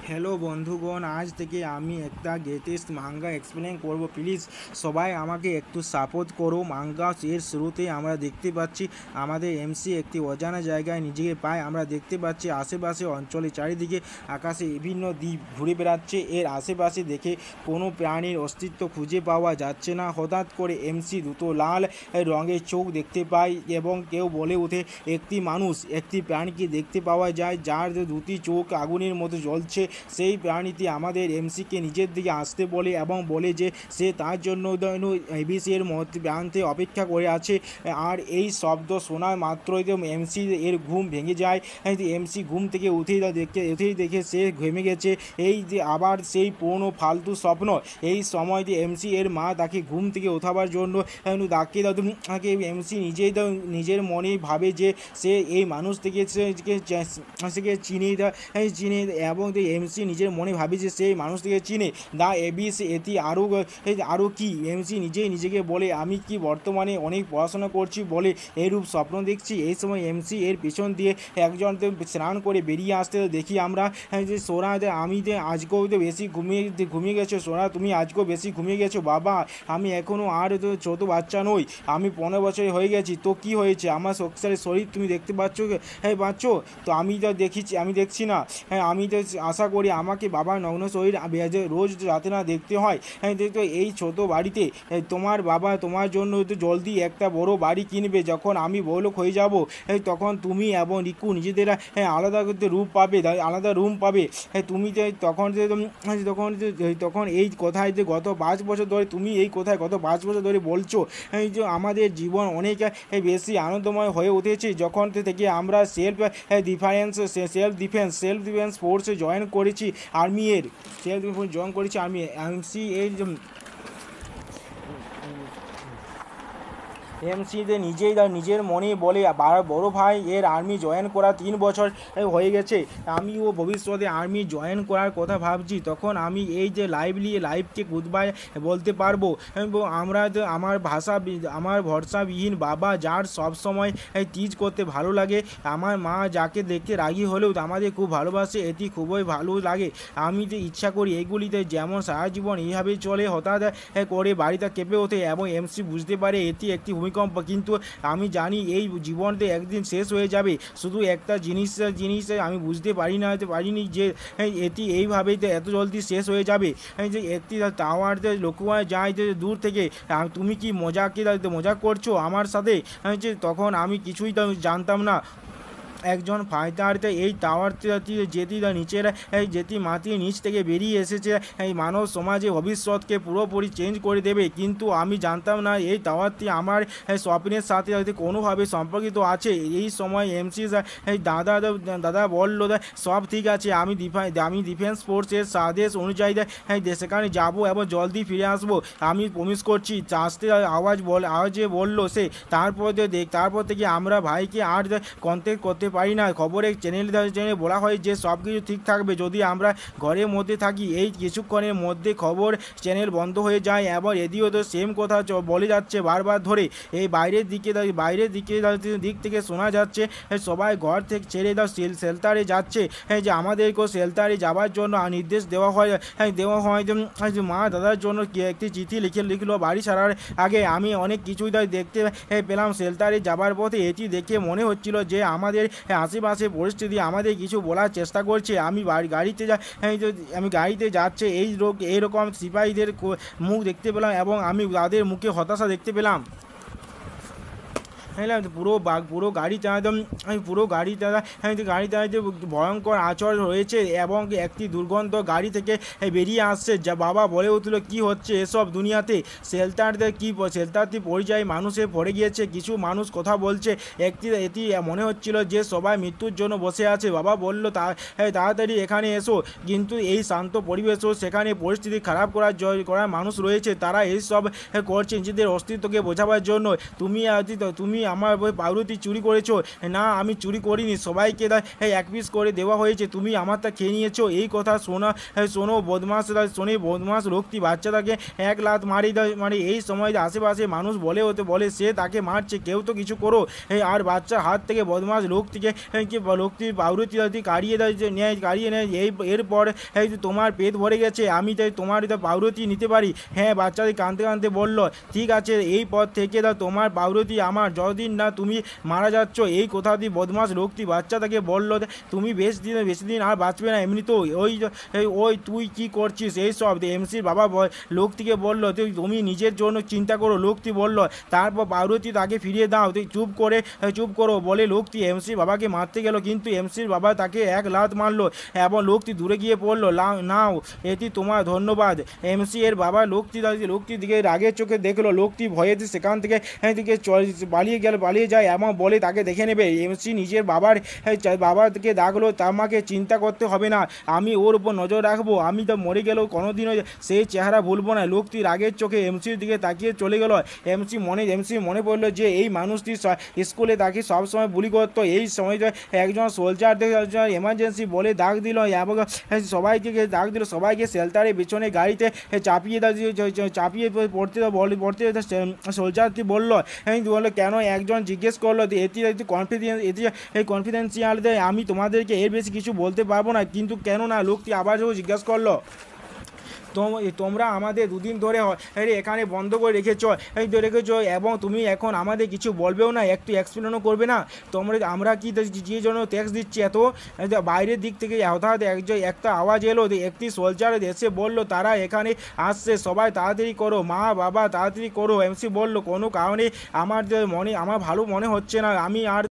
Hello বন্ধুগণ, আজ থেকে আমি একটা গ্রেটেস্ট মাঙ্গা এক্সপ্লেন করব। প্লিজ সবাই আমাকে একটু সাপোর্ট করো। মাঙ্গা এর শুরুতেই আমরা দেখতে পাচ্ছি আমাদের এমসি একটি অজানা জায়গায় নিজেকে পায়। আমরা দেখতে পাচ্ছি আশেপাশে অঞ্চলে চারিদিকে আকাশে বিভিন্ন দ্বীপ ঘুরে বেড়াচ্ছে। এর আশেপাশে দেখে কোনো প্রাণীর অস্তিত্ব খুঁজে পাওয়া যাচ্ছে না। হঠাৎ করে এমসি দুটো লাল রঙের চোখ দেখতে পায় এবং কেউ বলে ওঠে একটি প্রাণীকে দেখতে পাওয়া যায় যার দুটি চোখ আগুনের মতো জ্বলছে। সেই প্রাণীটি আমাদের এমসিকে নিজের দিকে আসতে বলে এবং বলে যে সে তার জন্য এবিসির প্রান্তে অপেক্ষা করে আছে। আর এই শব্দ শোনার মাত্রই এমসি এর ঘুম ভেঙে যায়। এমসি ঘুম থেকে উঠেই দেখে সে ঘেমে গেছে। এই যে আবার সেই পুরনো ফালতু স্বপ্ন। এই সময়টি এমসি এর মা তাকে ঘুম থেকে ওঠাবার জন্য ডাকে। তাকে এমসি নিজের মনেই ভাবে যে সে এই মানুষ থেকে চিনে এবং এমসি নিজের মনে ভাবে যে সেই মানুষটিকে চিনে। দ্য এবিস এটি আরও কি এমসি নিজেকে বলে আমি কি বর্তমানে অনেক পড়াশোনা করছি বলে এইরূপ স্বপ্ন দেখছি। এই সময় এমসি এর পিছন দিয়ে একজন স্নান করে বেরিয়ে আসতে দেখি আমরা যে সোনা আমি আজকেও বেশি ঘুমিয়ে গেছো সোনা, তুমি আজকেও বেশি ঘুমিয়ে গেছো বাবা। আমি এখনও আর ছোট বাচ্চা নই, আমি 15 বছর হয়ে গেছি। তো কি হয়েছে, আমার শক্তিশালী শরীর তুমি দেখতে পাচ্ছ তো আমি দেখছি না। আমি তো আশা করি আমাকে বাবার নগ্ন শরীর রোজ রাতে না দেখতে হয়। তো এই ছোট বাড়িতে তোমার বাবা তোমার জন্য তো জলদি একটা বড় বাড়ি কিনবে। যখন আমি বড়লোক হয়ে যাব তখন তুমি এবং রিকু নিজেদের আলাদা রুম পাবে। তুমি তখন তখন এই কথায় যে গত 5 বছর ধরে তুমি এই কথায় গত 5 বছর ধরে বলছো যে আমাদের জীবন অনেক বেশি আনন্দময় হয়ে উঠেছে যখন থেকে আমরা সেলফ ডিফেন্স ফোর্সে জয়েন করেছি আর্মি এমসি এর এমসিতে নিজের মনেই বলে বড় ভাই এর আর্মি জয়েন করা 3 বছর হয়ে গেছে। আমিও ভবিষ্যতে আর্মি জয়েন করার কথা ভাবছি। তখন আমি এই যে লাইভকে গুড বাই বলতে পারবো। আমরা আমার ভরসাবিহীন বাবা যার সবসময় টিজ করতে ভালো লাগে, আমার মা যাকে দেখতে রাগী হলেও আমাদের খুব ভালোবাসে, এটি খুবই ভালো লাগে। আমি যে ইচ্ছা করি এগুলিতে যেমন সারা জীবন এইভাবেই চলে। হঠাৎ করে বাড়িটা কেঁপে ওঠে এবং এমসি বুঝতে পারে এটি একটি ভূমিকম্প। কিন্তু আমি জানি এই জীবনটা একদিন শেষ হয়ে যাবে। শুধু একটা জিনিস আমি বুঝতে পারিনি যে এটি এইভাবেই এত জলদি শেষ হয়ে যাবে। যে একটি টাওয়ার লক্ষ্য যায় যে দূর থেকে। তুমি কি মজা করছো আমার সাথে? যে তখন আমি কিছুই জানতাম না একজন ফাইটারতে এই টাওয়ারটি যেটি মাটির নিচ থেকে বেরিয়ে এসেছে এই মানব সমাজে ভবিষ্যৎকে পুরোপুরি চেঞ্জ করে দেবে। কিন্তু আমি জানতাম না এই টাওয়ারটি আমার স্বপ্নের সাথে হয়তো কোনোভাবে সম্পর্কিত আছে। এই সময় এমসি দাদা বলল সব ঠিক আছে, আমি ডিফেন্স ফোর্সের আদেশ অনুযায়ী সেখানে যাব এবং জলদি ফিরে আসবো, আমি প্রমিস করছি। আস্তে আওয়াজে বলল সে। তারপর থেকে আমরা ভাইকে আর কন্ট্যাক্ট করতে পারি না। খবরের চ্যানেলে বলা হয় যে সব কিছু ঠিক থাকবে যদি আমরা ঘরের মধ্যে থাকি। এই কিছুক্ষণের মধ্যে খবর চ্যানেল বন্ধ হয়ে যায় এবং রেডিও তো সেম কথা বলে যাচ্ছে বারবার ধরে। এই বাইরের দিক থেকে শোনা যাচ্ছে সবাই ঘর থেকে ছেড়ে শেল্টারে যাচ্ছে। যে আমাদেরকেও শেল্টারে যাওয়ার জন্য নির্দেশ দেওয়া হয় মা দাদার জন্য একটি চিঠি লিখলো বাড়ি ছাড়ার আগে। আমি অনেক কিছুই দেখতে পেলাম শেল্টারে যাবার পথে। এটি দেখে মনে হচ্ছিল যে আমাদের আশেপাশে পরিস্থিতি আমাদের কিছু বলার চেষ্টা করছে। আমি গাড়িতে যাচ্ছে এইরকম সিপাহীদের মুখ দেখতে পেলাম এবং আমি তাদের মুখে হতাশা দেখতে পেলাম। পুরো গাড়িতে ভয়ঙ্কর আচরণ রয়েছে এবং একটি দুর্গন্ধ গাড়ি থেকে বেরিয়ে আসছে। যা বাবা বলে উঠল কি হচ্ছে এসব দুনিয়াতে? শেল্টারটি পরিযায়ী মানুষে ভরে গিয়েছে, কিছু মানুষ কথা বলছে। এটি মনে হচ্ছিল যে সবাই মৃত্যুর জন্য বসে আছে। বাবা বলল তাড়াতাড়ি এখানে এসো। কিন্তু এই শান্ত পরিবেশও সেখানে পরিস্থিতি খারাপ করার মানুষ রয়েছে। তারা এই সব করছে নিজেদের অস্তিত্বকে বোঝাবার জন্য। তুমি আমার ওই পাউরুটি চুরি করেছো? না, আমি চুরি করিনি, সবাইকে এক পিস করে দেওয়া হয়েছে, তুমি আমারটা খেয়ে নিয়েছো। এই কথা শোনো বদমাস শোনে বদমাস লোকটি বাচ্চাটাকে এক লাত মারি দেয়। মানে এই সময় আশেপাশে মানুষ বলে সে তাকে মারছে, কেউ তো কিছু করো। আর বাচ্চার হাত থেকে বদমাস লোকটিকে লোকটির পাউরুটি কাড়িয়ে দেয়, কাড়িয়ে নেয়। এরপর তোমার পেট ভরে গেছে, আমি তাই তোমার পাউরুটি নিতে পারি? হ্যাঁ, বাচ্চাটি কাঁদতে কাঁদতে বলল, ঠিক আছে, এই পর থেকে তোমার পাউরুটি আমার, যতদিন না তুমি মারা যাচ্ছ। এই কথাটি বদমাস লোকটি বাচ্চাটাকে বলল। তুমি বেশি দিন আর বাঁচবে না। এমনি তো ওই তুই কি করছিস এই সব? এমসির বাবা লোকটিকে বলল, তুমি নিজের জন্য চিন্তা করো। লোকটি বলল, তারপর পাউরুটি তাকে ফিরিয়ে দাও। তুই চুপ করো বলে লোকটি এমসির বাবাকে মারতে গেল, কিন্তু এমসির বাবা তাকে এক লাত মারলো এবং লোকটি দূরে গিয়ে পড়লো। নাও, এটি তোমার ধন্যবাদ। এমসি এর বাবা লোকটির দিকে রাগের চোখে দেখলো। লোকটি ভয়েতে সেখান থেকে পালিয়ে যায় এবং বলে তাকে দেখে নেবে। এমসি নিজের বাবাকে ডাকলো, আমাকে চিন্তা করতে হবে না, আমি ওর উপর নজর রাখবো। আমি তো মরে গেলেও কোনোদিনও সেই চেহারা ভুলবো না। লোকটি রাগের চোখে এমসির দিকে তাকিয়ে চলে গেল। এমসি মনে পড়লো যে এই মানুষটি স্কুলে তাকে সবসময় বুলি করতো। এই সময় একজন সোলজার এমার্জেন্সি বলে ডাক দিল এবং সবাইকে শেল্টারের পেছনে গাড়িতে চাপিয়ে পড়তে সোলজারটি বললো, কেন? একজন জিজ্ঞেস করলো, এটি কনফিডেন্সিয়াল দেয়, আমি তোমাদেরকে এর বেশি কিছু বলতে পারবো না। কিন্তু কেন না? লোকটি আবার জিজ্ঞেস করলো, তোমরা আমাদের দুদিন ধরে এখানে বন্ধ করে রেখেছো এবং তুমি এখন আমাদের কিছু বলবেও না, একটু এক্সপ্লেনও করবে না? আমরা কি যে জন্য ট্যাক্স দিচ্ছি এত? বাইরের দিক থেকে হঠাৎ একটা আওয়াজ এলো। একটি সোলজার এসে বলল, তারা এখানে আসছে, সবাই তাড়াতাড়ি করো, মা বাবা তাড়াতাড়ি করো। এমসি বলল, কোনো কারণে আমার ভালো মনে হচ্ছে না, আমি আর